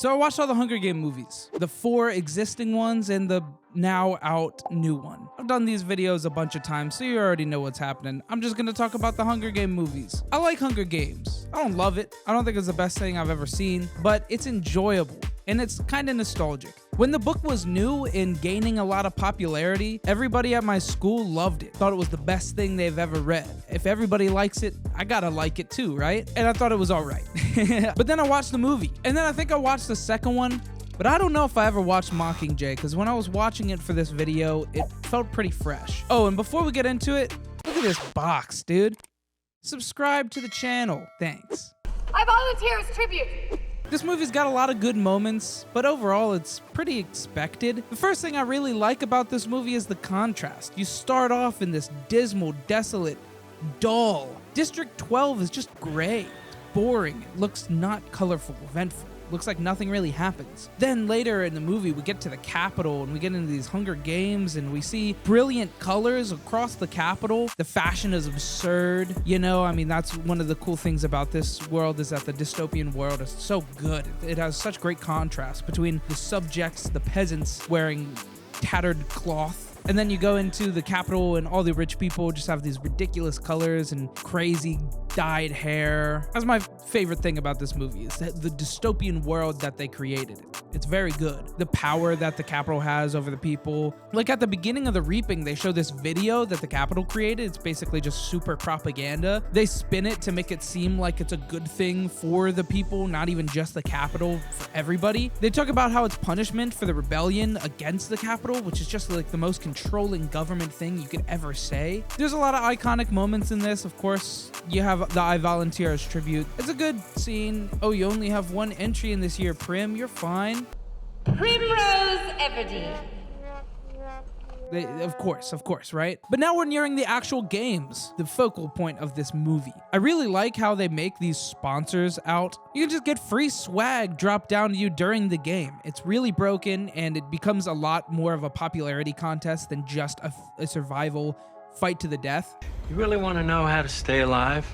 So I watched all the Hunger Game movies, the 4 existing ones and the now out new one. I've done these videos a bunch of times, so you already know what's happening. I'm just gonna talk about the Hunger Game movies. I like Hunger Games. I don't love it. I don't think it's the best thing I've ever seen, but it's enjoyable and it's kind of nostalgic. When the book was new and gaining a lot of popularity, everybody at my school loved it, thought it was the best thing they've ever read. If everybody likes it, I gotta like it too, right? And I thought it was all right. But then I watched the movie, and then I think I watched the second one, but I don't know if I ever watched Mockingjay, because when I was watching it for this video, it felt pretty fresh. Oh, and before we get into it, look at this box, dude. Subscribe to the channel. Thanks. I volunteer as tribute. This movie's got a lot of good moments, but overall it's pretty expected. The first thing I really like about this movie is the contrast. You start off in this dismal, desolate, dull. District 12 is just gray. It's boring. It looks not colorful, eventful. Looks like nothing really happens. Then later in the movie, we get to the Capitol and we get into these Hunger Games and we see brilliant colors across the Capitol. The fashion is absurd. You know, I mean, that's one of the cool things about this world, is that the dystopian world is so good. It has such great contrast between the subjects, the peasants wearing tattered cloth, and then you go into the Capitol and all the rich people just have these ridiculous colors and crazy dyed hair. That's my favorite thing about this movie, is that the dystopian world that they created. It's very good. The power that the Capitol has over the people. Like at the beginning of The Reaping, they show this video that the Capitol created. It's basically just super propaganda. They spin it to make it seem like it's a good thing for the people, not even just the Capitol, for everybody. They talk about how it's punishment for the rebellion against the Capitol, which is just like the most controlling government thing you could ever say. There's a lot of iconic moments in this. Of course, you have the I Volunteer as tribute. It's a good scene. Oh, you only have one entry in this year, Prim. You're fine. Primrose Everdeen. Of course, right? But now we're nearing the actual games, the focal point of this movie. I really like how they make these sponsors out. You can just get free swag dropped down to you during the game. It's really broken, and it becomes a lot more of a popularity contest than just a survival fight to the death. You really want to know how to stay alive?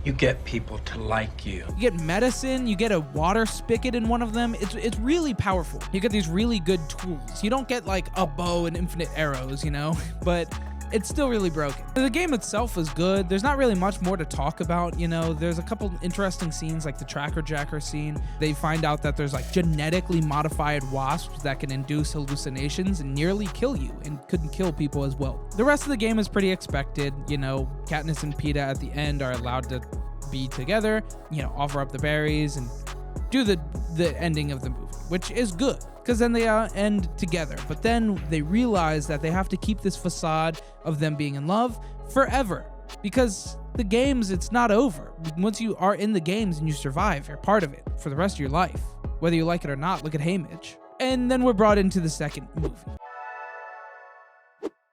You get people to like you. You get medicine, you get a water spigot in one of them. It's really powerful. You get these really good tools. You don't get like a bow and infinite arrows, you know, but it's still really broken. The game itself is good. There's not really much more to talk about, you know. There's a couple interesting scenes, like the Tracker Jacker scene. They find out that there's like genetically modified wasps that can induce hallucinations and nearly kill you, and couldn't kill people as well. The rest of the game is pretty expected. You know, Katniss and Peeta at the end are allowed to be together, you know, offer up the berries and do the ending of the movie, which is good, because then they end together. But then they realize that they have to keep this facade of them being in love forever, because the games, it's not over. Once you are in the games and you survive, you're part of it for the rest of your life, whether you like it or not. Look at Haymitch. And then we're brought into the second movie.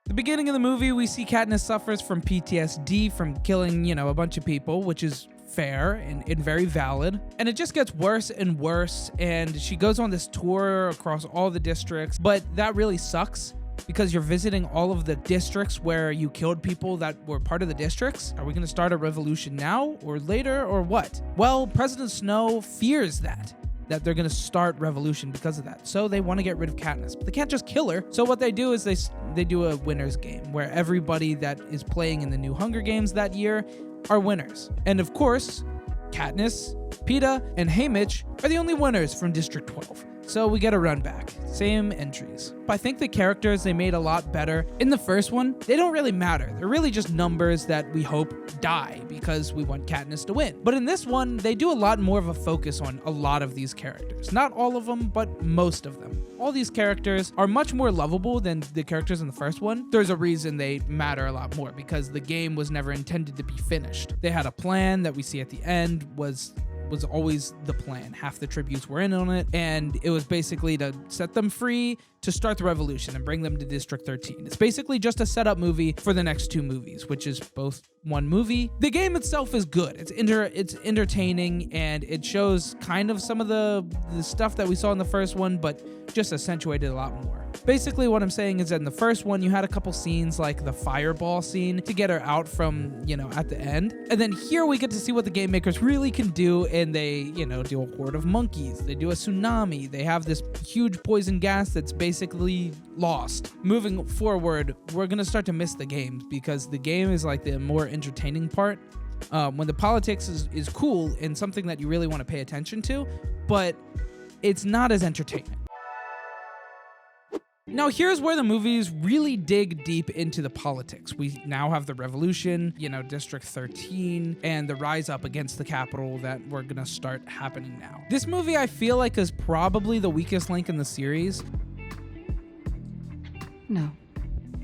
The beginning of the movie, we see Katniss suffers from PTSD from killing, you know, a bunch of people, which is fair and very valid. And it just gets worse and worse, and she goes on this tour across all the districts, but that really sucks, because you're visiting all of the districts where you killed people that were part of the districts. Are we going to start a revolution now or later or what? Well, President Snow fears that they're going to start revolution because of that. So they want to get rid of Katniss, but they can't just kill her. So what they do is they do a winner's game, where everybody that is playing in the new Hunger Games that year are winners. And of course, Katniss, Peeta, and Haymitch are the only winners from District 12. So we get a run back. Same entries. But I think the characters they made a lot better. In the first one, they don't really matter. They're really just numbers that we hope die because we want Katniss to win. But in this one, they do a lot more of a focus on a lot of these characters. Not all of them, but most of them. All these characters are much more lovable than the characters in the first one. There's a reason they matter a lot more, because the game was never intended to be finished. They had a plan that we see at the end was always the plan. Half the tributes were in on it, and it was basically to set them free to start the revolution and bring them to District 13. It's basically just a setup movie for the next two movies, which is both one movie. The game itself is good. It's entertaining, and it shows kind of some of the stuff that we saw in the first one, but just accentuated a lot more. Basically, what I'm saying is that in the first one, you had a couple scenes like the fireball scene to get her out from, at the end. And then here we get to see what the game makers really can do. And they, do a horde of monkeys. They do a tsunami. They have this huge poison gas that's basically lost. Moving forward, we're going to start to miss the games because the game is like the more entertaining part. When the politics is cool and something that you really want to pay attention to, but it's not as entertaining. Now, here's where the movies really dig deep into the politics. We now have the revolution, District 13, and the rise up against the Capitol that we're gonna start happening now. This movie, I feel like, is probably the weakest link in the series. No.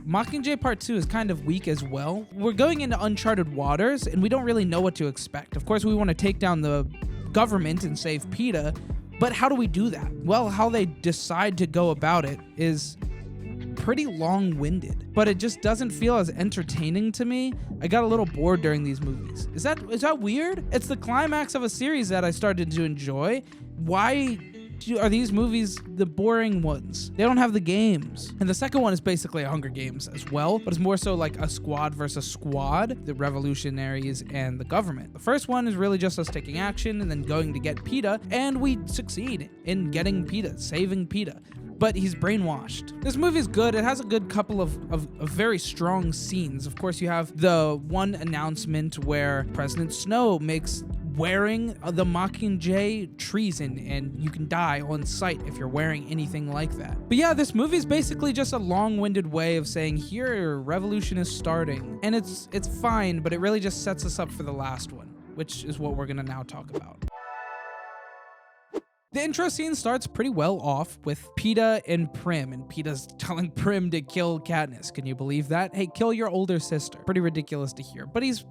Mockingjay Part 2 is kind of weak as well. We're going into uncharted waters, and we don't really know what to expect. Of course, we want to take down the government and save PETA, but how do we do that? Well, how they decide to go about it is pretty long-winded, but it just doesn't feel as entertaining to me. I got a little bored during these movies. Is that weird? It's the climax of a series that I started to enjoy. Why are these movies the boring ones? They don't have the games. And the second one is basically a Hunger Games as well, but it's more so like a squad versus squad, the revolutionaries and the government. The first one is really just us taking action and then going to get PETA, and we succeed in getting PETA, saving PETA. But he's brainwashed. This movie is good. It has a good couple of very strong scenes. Of course, you have the one announcement where President Snow makes wearing the Mockingjay treason, and you can die on sight if you're wearing anything like that. But yeah, this movie is basically just a long-winded way of saying, here, revolution is starting. And it's fine, but it really just sets us up for the last one, which is what we're gonna now talk about. The intro scene starts pretty well off with PETA and Prim, and PETA's telling Prim to kill Katniss. Can you believe that? Hey, kill your older sister. Pretty ridiculous to hear, but he's,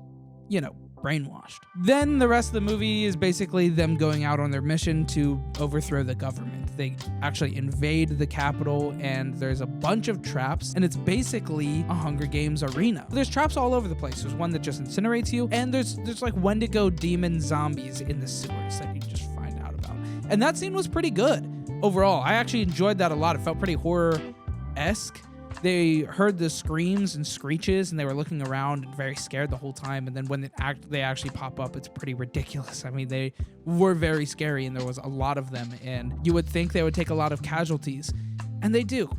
brainwashed. Then the rest of the movie is basically them going out on their mission to overthrow the government. They actually invade the Capitol, and there's a bunch of traps, and it's basically a Hunger Games arena. There's traps all over the place. There's one that just incinerates you, and there's like Wendigo demon zombies in the sewers that you just find out about. And that scene was pretty good. Overall, I actually enjoyed that a lot. It felt pretty horror-esque. They heard the screams and screeches, and they were looking around and very scared the whole time. And then when they actually pop up, it's pretty ridiculous. I mean, they were very scary, and there was a lot of them. And you would think they would take a lot of casualties, and they do.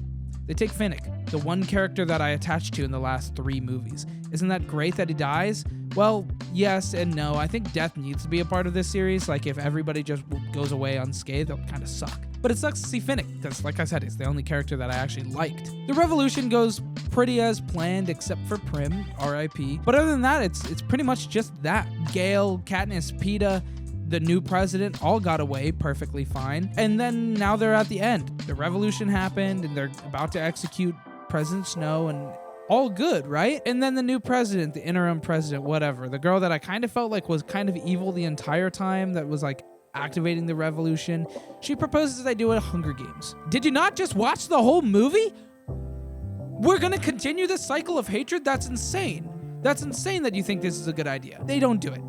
They take Finnick, the one character that I attached to in the last 3 movies. Isn't that great that he dies? Well, yes and no. I think death needs to be a part of this series. Like, if everybody just goes away unscathed, that would kind of suck. But it sucks to see Finnick, because like I said, he's the only character that I actually liked. The revolution goes pretty as planned, except for Prim, R.I.P. But other than that, it's pretty much just that. Gale, Katniss, PETA, the new president all got away perfectly fine. And then now they're at the end. The revolution happened, and they're about to execute President Snow, and all good, right? And then the new president, the interim president, whatever, the girl that I kind of felt like was kind of evil the entire time, that was like activating the revolution, she proposes they do a Hunger Games. Did you not just watch the whole movie? We're gonna continue this cycle of hatred? That's insane. That's insane that you think this is a good idea. They don't do it,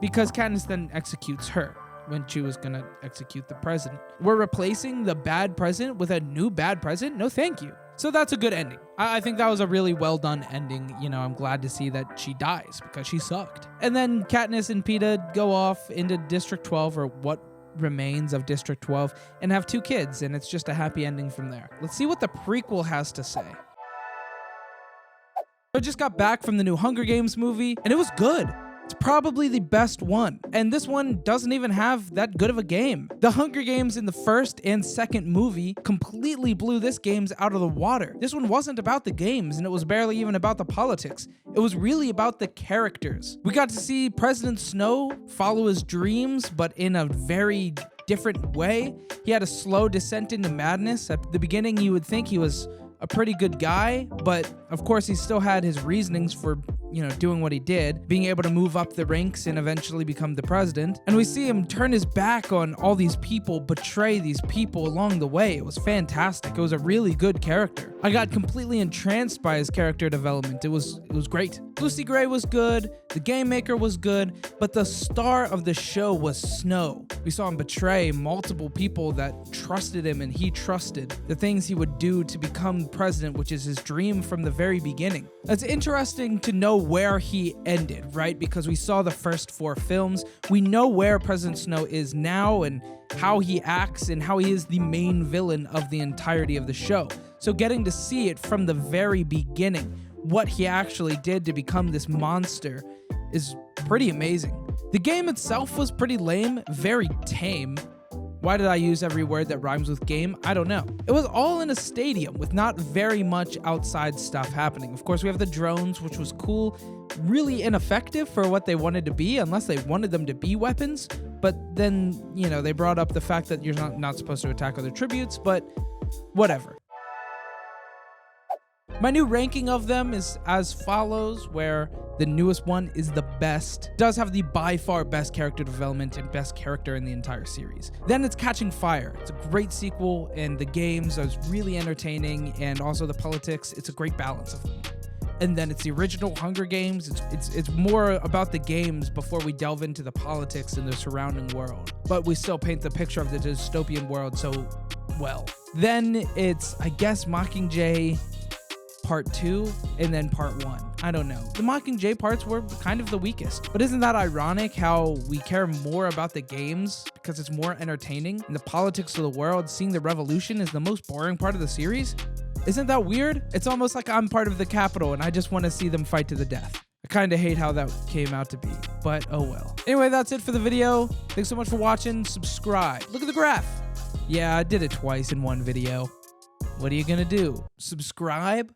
because Katniss then executes her when she was gonna execute the president. We're replacing the bad president with a new bad president? No, thank you. So that's a good ending. I think that was a really well done ending. I'm glad to see that she dies because she sucked. And then Katniss and PETA go off into District 12, or what remains of District 12, and have 2 kids, and it's just a happy ending from there. Let's see what the prequel has to say. I just got back from the new Hunger Games movie, and it was good. It's probably the best one. And this one doesn't even have that good of a game. The Hunger Games in the first and second movie completely blew this games out of the water. This one wasn't about the games, and it was barely even about the politics. It was really about the characters. We got to see President Snow follow his dreams, but in a very different way. He had a slow descent into madness. At the beginning, you would think he was a pretty good guy, but of course he still had his reasonings for doing what he did, being able to move up the ranks and eventually become the president. And we see him turn his back on all these people, betray these people along the way. It was fantastic. It was a really good character. I got completely entranced by his character development. It was great. Lucy Gray was good, the Game Maker was good, but the star of the show was Snow. We saw him betray multiple people that trusted him and he trusted. The things he would do to become president, which is his dream from the very beginning. It's interesting to know where he ended, right? Because we saw the first 4 films. We know where President Snow is now and how he acts and how he is the main villain of the entirety of the show. So getting to see it from the very beginning, what he actually did to become this monster, is pretty amazing. The game itself was pretty lame, very tame. Why did I use every word that rhymes with game? I don't know. It was all in a stadium with not very much outside stuff happening. Of course, we have the drones, which was cool, really ineffective for what they wanted to be, unless they wanted them to be weapons. But then, they brought up the fact that you're not supposed to attack other tributes, but whatever. My new ranking of them is as follows, where the newest one is the best. It does have the by far best character development and best character in the entire series. Then it's Catching Fire. It's a great sequel, and the games are really entertaining, and also the politics. It's a great balance of them. And then it's the original Hunger Games. It's more about the games before we delve into the politics and the surrounding world. But we still paint the picture of the dystopian world so well. Then it's, I guess, Mockingjay Part 2 and then Part 1. I don't know. The Mockingjay parts were kind of the weakest. But isn't that ironic how we care more about the games because it's more entertaining, and the politics of the world, seeing the revolution, is the most boring part of the series? Isn't that weird? It's almost like I'm part of the Capitol and I just want to see them fight to the death. I kind of hate how that came out to be, but oh well. Anyway, that's it for the video. Thanks so much for watching. Subscribe. Look at the graph. Yeah, I did it twice in one video. What are you gonna do? Subscribe?